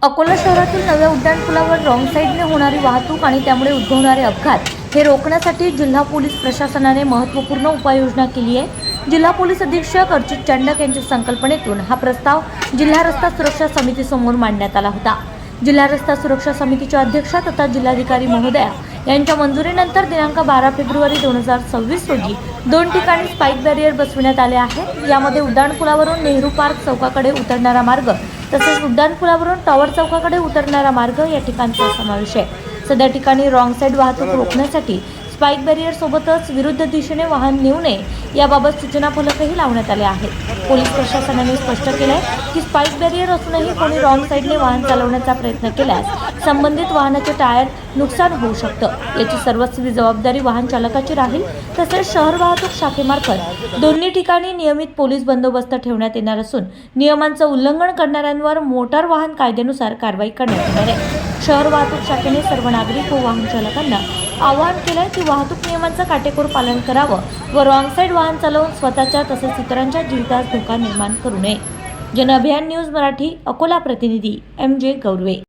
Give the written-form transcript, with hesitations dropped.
अकोला शहरातील नव्या उड्डाणपुलावर रॉंग साईडने होणारी वाहतूक आणि त्यामुळे उद्भवणारे अपघात हे रोखण्यासाठी जिल्हा पोलीस प्रशासनाने महत्त्वपूर्ण उपाययोजना केली आहे। जिल्हा पोलीस अधीक्षक अर्चित चांडक यांच्या संकल्पनेतून हा प्रस्ताव जिल्हा रस्ता सुरक्षा समितीसमोर मांडण्यात आला होता। जिल्हा रस्ता सुरक्षा समितीच्या अध्यक्षा तथा जिल्हाधिकारी महोदया यांच्या मंजुरीनंतर दिनांक 12 फेब्रुवारी 2026 रोजी 2 ठिकाणी स्पाइक बॅरियर बसविण्यात आले आहेत। यामध्ये उड्डाणपुलावरून नेहरू पार्क चौकाकडे उतरणारा मार्ग तसेच उड्डाणपुलावरून टॉवर चौकाकडे उतरणारा मार्ग या ठिकाणचा समावेश आहे। सदर ठिकाणी रॉंग साईड वाहतूक रोखण्यासाठी स्पाइक बॅरियर सोबतच विरुद्ध दिशेने वाहन नेऊ नये याबाबत सूचना फलकही लावण्यात आले आहेत। पोलीस प्रशासनाने स्पष्ट केले की स्पाइक बॅरियर असूनही कोणी रॉंग साईडने वाहन चालवण्याचा प्रयत्न केल्यास संबंधित वाहनाचे टायर नुकसान होऊ शकतं। याची सर्वस्वी जबाबदारी वाहन चालकाची राहील। तसेच शहर वाहतूक शाखेमार्फत दोन्ही ठिकाणी नियमित पोलीस बंदोबस्त ठेवण्यात येणार असून नियमांचं उल्लंघन करणाऱ्यांवर मोटार वाहन कायद्यानुसार कारवाई करण्यात येणार आहे। शहर वाहतूक शाखेने सर्व नागरिक व वाहन चालकांना आवाहन केले की वाहतूक नियमांचं काटेकोर पालन करावं व रॉंग साईड वाहन चालवून स्वतःच्या तसेच इतरांच्या जीवितास धोका निर्माण करू नये। जन अभियान न्यूज मराठी अकोला प्रतिनिधी MJ गौरवे।